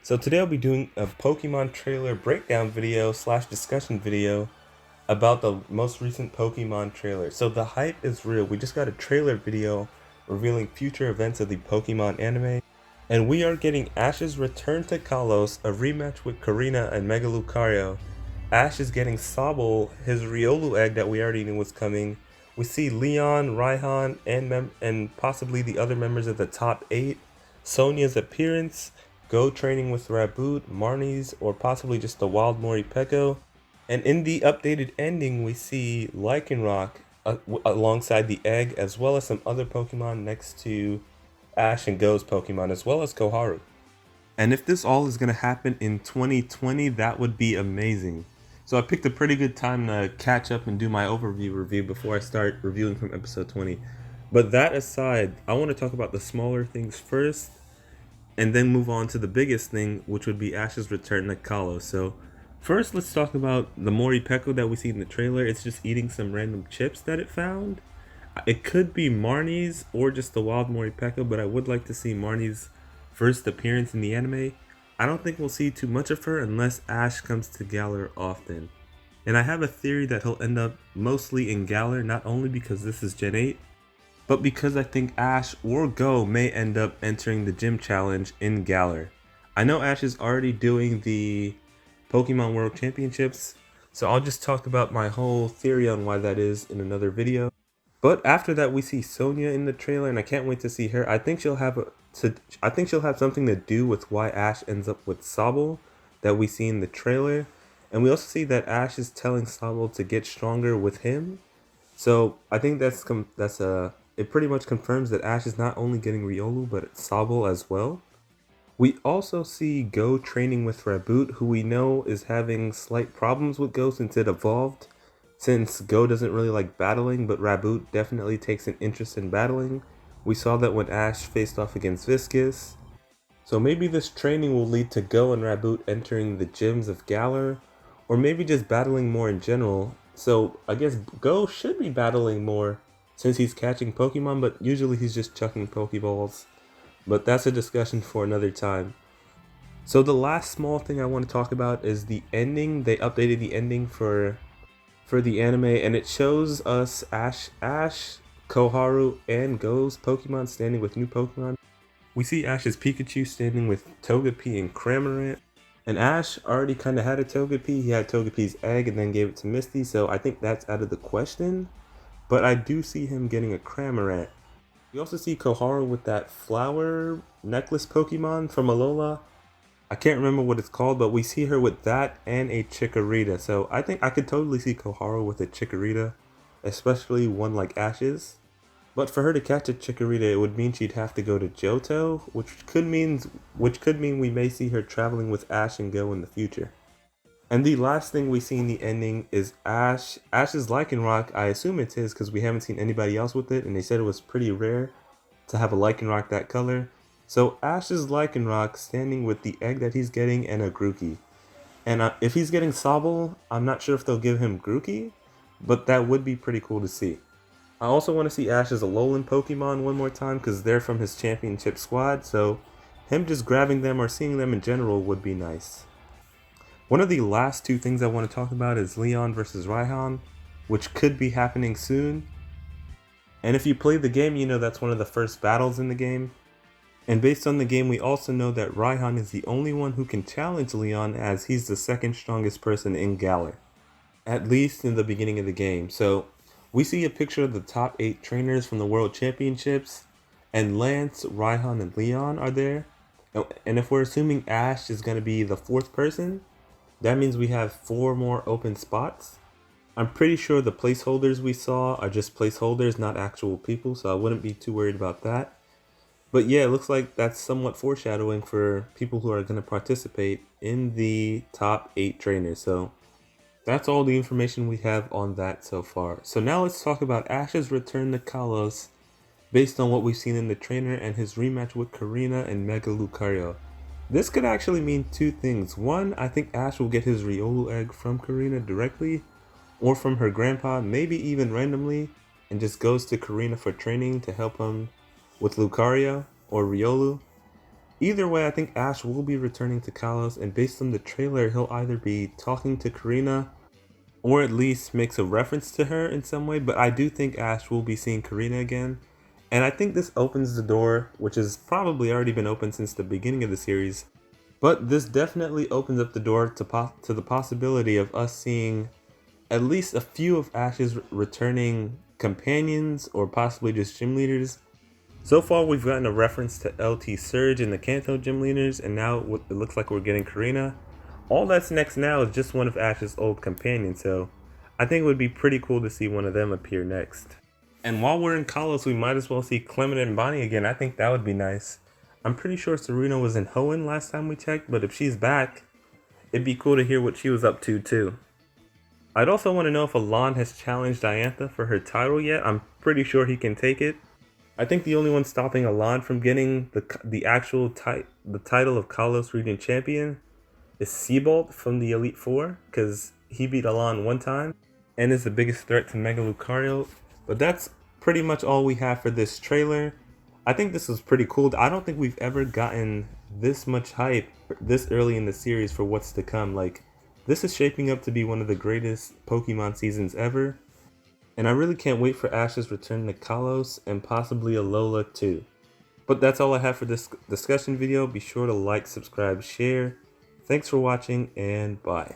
So today I'll be doing a Pokemon trailer breakdown video slash discussion video about the most recent Pokemon trailer. So the hype is real. We just got a trailer video revealing future events of the Pokemon anime. And we are getting Ash's return to Kalos, a rematch with Korrina and Mega Lucario. Ash is getting Sobble, his Riolu egg that we already knew was coming. We see Leon, Raihan, and possibly the other members of the top 8. Sonia's appearance, Go training with Raboot, Marnie's, or possibly just the wild morpeko. And in the updated ending, we see Lycanroc alongside the egg, as well as some other Pokemon next to Ash and Go's Pokemon, as well as Koharu. And if this all is going to happen in 2020, that would be amazing. So I picked a pretty good time to catch up and do my overview review before I start reviewing from episode 20. But that aside, I want to talk about the smaller things first, and then move on to the biggest thing, which would be Ash's return to Kalos. So first, let's talk about the morpeko that we see in the trailer. It's just eating some random chips that it found. It could be Marnie's or just the wild morpeko, but I would like to see Marnie's first appearance in the anime. I don't think we'll see too much of her unless Ash comes to Galar often. And I have a theory that he'll end up mostly in Galar, not only because this is Gen 8, but because I think Ash or Go may end up entering the gym challenge in Galar. I know Ash is already doing the Pokemon World Championships, so I'll just talk about my whole theory on why that is in another video. But after that, we see Sonia in the trailer, and I can't wait to see her. I think she'll have something to do with why Ash ends up with Sobble that we see in the trailer, and we also see that Ash is telling Sobble to get stronger with him. So I think it pretty much confirms that Ash is not only getting Riolu, but Sobble as well. We also see Go training with Raboot, who we know is having slight problems with Go since it evolved. Since Go doesn't really like battling, but Raboot definitely takes an interest in battling. We saw that when Ash faced off against Viscus. So maybe this training will lead to Go and Raboot entering the gyms of Galar, or maybe just battling more in general. So I guess Go should be battling more since he's catching Pokemon, but usually he's just chucking Pokeballs. But that's a discussion for another time. So the last small thing I want to talk about is the ending. They updated the ending for the anime, and it shows us Ash, Koharu, and Go's Pokemon standing with new Pokemon. We see Ash's Pikachu standing with Togepi and Cramorant. And Ash already kind of had a Togepi. He had Togepi's egg and then gave it to Misty, so I think that's out of the question. But I do see him getting a Cramorant. We also see Koharu with that flower necklace Pokemon from Alola. I can't remember what it's called, but we see her with that and a Chikorita. So I think I could totally see Koharu with a Chikorita, especially one like Ash's. But for her to catch a Chikorita, it would mean she'd have to go to Johto, which could mean we may see her traveling with Ash and Go in the future. And the last thing we see in the ending is Ash's Lycanroc. I assume it's his because we haven't seen anybody else with it, and they said it was pretty rare to have a Lycanroc that color. So Ash's Lycanroc standing with the egg that he's getting and a Grookey. And if he's getting Sobble, I'm not sure if they'll give him Grookey, but that would be pretty cool to see. I also want to see Ash as a Alolan Pokemon one more time because they're from his championship squad, so him just grabbing them or seeing them in general would be nice. One of the last two things I want to talk about is Leon versus Raihan, which could be happening soon. And if you play the game, you know that's one of the first battles in the game. And based on the game, we also know that Raihan is the only one who can challenge Leon, as he's the second strongest person in Galar, at least in the beginning of the game. So we see a picture of the top 8 trainers from the World Championships, and Lance, Raihan, and Leon are there. And if we're assuming Ash is going to be the 4th person, that means we have 4 more open spots. I'm pretty sure the placeholders we saw are just placeholders, not actual people, so I wouldn't be too worried about that. But yeah, it looks like that's somewhat foreshadowing for people who are going to participate in the top 8 trainers. So that's all the information we have on that so far. So now let's talk about Ash's return to Kalos based on what we've seen in the trainer and his rematch with Korrina and Mega Lucario. This could actually mean 2 things. One, I think Ash will get his Riolu egg from Korrina directly, or from her grandpa, maybe even randomly, and just goes to Korrina for training to help him with Lucario or Riolu. Either way, I think Ash will be returning to Kalos, and based on the trailer, he'll either be talking to Korrina or at least makes a reference to her in some way, but I do think Ash will be seeing Korrina again. And I think this opens the door, which has probably already been open since the beginning of the series, but this definitely opens up the door to the possibility of us seeing at least a few of Ash's returning companions or possibly just gym leaders. So far we've gotten a reference to LT Surge and the Kanto gym leaders, and now it looks like we're getting Korrina. All that's next now is just one of Ash's old companions, so I think it would be pretty cool to see one of them appear next. And while we're in Kalos, we might as well see Clement and Bonnie again. I think that would be nice. I'm pretty sure Serena was in Hoenn last time we checked, but if she's back, it'd be cool to hear what she was up to too. I'd also want to know if Alon has challenged Diantha for her title yet. I'm pretty sure he can take it. I think the only one stopping Alon from getting the title of Kalos Region Champion is Seabolt from the Elite Four, because he beat Alon one time and is the biggest threat to Mega Lucario. But that's pretty much all we have for this trailer. I think this was pretty cool. I don't think we've ever gotten this much hype this early in the series for what's to come. Like, this is shaping up to be one of the greatest Pokemon seasons ever. And I really can't wait for Ash's return to Kalos and possibly Alola too. But that's all I have for this discussion video. Be sure to like, subscribe, share. Thanks for watching, and bye.